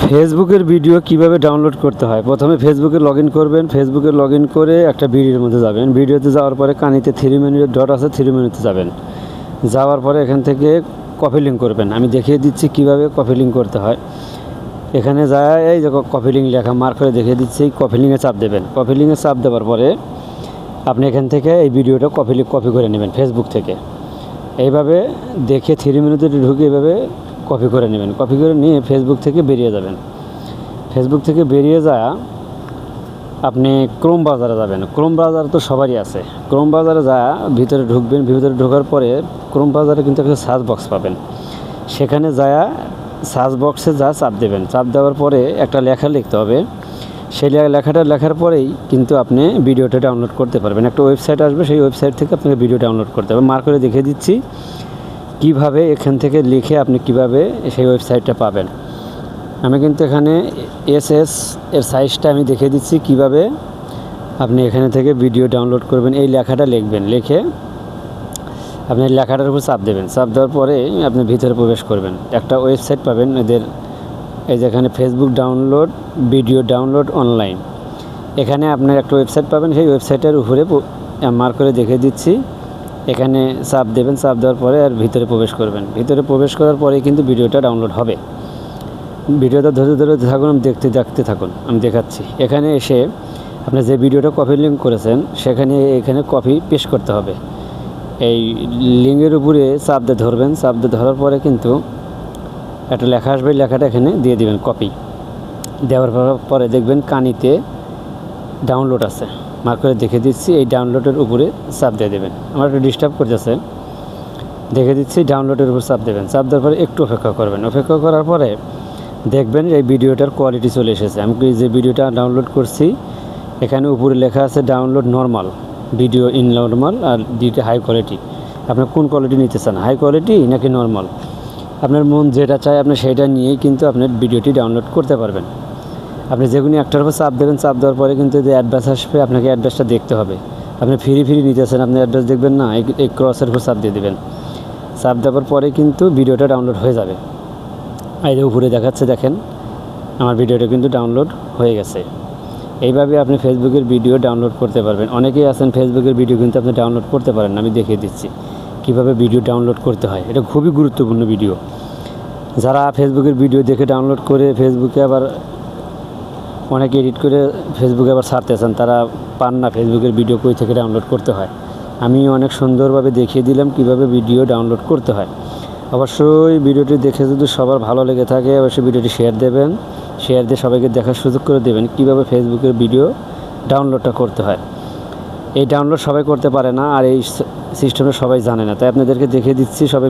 ফেসবুকের ভিডিও কিভাবে ডাউনলোড করতে হয়। প্রথমে ফেসবুকে লগইন করবেন। ফেসবুকে লগইন করে একটা ভিডিওর মধ্যে যাবেন। ভিডিওতে যাওয়ার পরে কানিতে 3 মিনিট ডট আছে, 3 মিনিটে যাবেন। যাওয়ার পরে এখান থেকে কপি লিঙ্ক করবেন। আমি দেখিয়ে দিচ্ছি কিভাবে কপি লিঙ্ক করতে হয়। এখানে যায় এই যে কপি লিঙ্ক লেখা মার্ক করে দেখিয়ে দিচ্ছি, কপি লিঙ্কে চাপ দেবেন। কপি লিঙ্কে চাপ দেওয়ার পরে আপনি এখান থেকে এই ভিডিওটা কপি করে নেবেন ফেসবুক থেকে। এইভাবে দেখে 3 মিনিটে ঢুকে এইভাবে কপি করে নেবেন। কপি করে নিয়ে ফেসবুক থেকে বেরিয়ে যাবেন। ফেসবুক থেকে বেরিয়ে যায় আপনি ক্রোম ব্রাউজারে যাবেন। ক্রোম ব্রাউজার তো সবারই আছে। ক্রোম ব্রাউজারে যা ভিতরে ঢুকবেন। ভিতরে ঢোকার পরে ক্রোম ব্রাউজারে কিন্তু একটা সার্চ বক্স পাবেন। সেখানে যায় সার্চ বক্সে চাপ দেবেন। চাপ দেওয়ার পরে একটা লেখা লিখতে হবে। সেই লেখাটা লেখার পরেই কিন্তু আপনি ভিডিওটা ডাউনলোড করতে পারবেন। একটা ওয়েবসাইট আসবে, সেই ওয়েবসাইট থেকে আপনাকে ভিডিও ডাউনলোড করতে হবে। মার্ক করে দেখিয়ে দিচ্ছি কিভাবে এখান থেকে লিখে আপনি কিভাবে সেই ওয়েবসাইটটা পাবেন। আমি কিন্তু এখানে এসএস এর সাইজটা আমি দেখিয়ে দিচ্ছি কিভাবে আপনি এখানে থেকে ভিডিও ডাউনলোড করবেন। এই লেখাটা লিখবেন, লিখে আপনি লেখাটার উপর চাপ দেবেন। চাপ দেওয়ার পরে আপনি ভিতরে প্রবেশ করবেন। একটা ওয়েবসাইট পাবেন এদের, এই যেখানে Facebook download video download online, এখানে আপনার একটা ওয়েবসাইট পাবেন। সেই ওয়েবসাইটের উপরে মার্ক করে দেখিয়ে দিচ্ছি, এখানে চাপ দেবেন। চাপ দেওয়ার পরে আর ভিতরে প্রবেশ করবেন। ভিতরে প্রবেশ করার পরে কিন্তু ভিডিওটা ডাউনলোড হবে। ভিডিওটা ধরে ধরে থাকুন, দেখতে থাকুন, আমি দেখাচ্ছি। এখানে এসে আপনি যে ভিডিওটা কপি লিঙ্ক করেছেন সেখানে এখানে কপি পেস্ট করতে হবে। এই লিঙ্কের উপরে চাপ দিয়ে ধরবেন। চাপ দিয়ে ধরার পরে কিন্তু একটা লেখা আসবে, লেখাটা এখানে দিয়ে দিবেন কপি। দেওয়ার পরে দেখবেন কানিতে ডাউনলোড আছে, মার্ক করে দেখে দিচ্ছি। এই ডাউনলোডের উপরে চাপ দিয়ে দেবেন। আমার একটু ডিস্টার্ব করতেছে, দেখে দিচ্ছি। ডাউনলোডের উপর চাপ দেবেন। চাপ দেওয়ার পরে একটু অপেক্ষা করবেন। অপেক্ষা করার পরে দেখবেন এই ভিডিওটার কোয়ালিটি চলে এসেছে। আমি যে ভিডিওটা ডাউনলোড করছি এখানে উপরে লেখা আছে download normal, video in normal আর ডিটা হাই কোয়ালিটি। আপনার কোন কোয়ালিটি নিতে চান, হাই কোয়ালিটি নাকি নর্মাল? আপনার মন যেটা চায় আপনি সেটা নিয়েই কিন্তু আপনার ভিডিওটি ডাউনলোড করতে পারবেন। আপনি যে কোনো একটার উপর চাপ দেবেন। চাপ দেওয়ার পরে কিন্তু যে অ্যাডভান্স আসবে, আপনাকে অ্যাডভান্সটা দেখতে হবে। আপনি ফ্রি নিতেছেন, আপনি অ্যাডভান্স দেখবেন না, এই ক্রসের উপর চাপ দিয়ে দেবেন। চাপ দেওয়ার পরে কিন্তু ভিডিওটা ডাউনলোড হয়ে যাবে। এই যে উপরে দেখাচ্ছে, দেখেন আমার ভিডিওটা কিন্তু ডাউনলোড হয়ে গেছে। এইভাবে আপনি ফেসবুকের ভিডিও ডাউনলোড করতে পারবেন। অনেকেই আছেন ফেসবুকের ভিডিও কিন্তু আপনি ডাউনলোড করতে পারেন না। আমি দেখিয়ে দিচ্ছি কিভাবে ভিডিও ডাউনলোড করতে হয়। এটা খুবই গুরুত্বপূর্ণ ভিডিও। যারা ফেসবুকের ভিডিও দেখে ডাউনলোড করে ফেসবুকে আবার অনেকে এডিট করে ফেসবুকে আবার ছাড়তেছেন, তারা পান না ফেসবুকের ভিডিও কই থেকে ডাউনলোড করতে হয়। আমি অনেক সুন্দরভাবে দেখিয়ে দিলাম কিভাবে ভিডিও ডাউনলোড করতে হয়। অবশ্যই ভিডিওটি দেখে যদি সবার ভালো লেগে থাকে অবশ্যই ভিডিওটি শেয়ার দেবেন। শেয়ার দিয়ে সবাইকে দেখার সুযোগ করে দেবেন কীভাবে ফেসবুকের ভিডিও ডাউনলোডটা করতে হয়। এই ডাউনলোড সবাই করতে পারে না, আর এই সিস্টেমে সবাই জানে না, তাই আপনাদেরকে দেখিয়ে দিচ্ছি। সবাই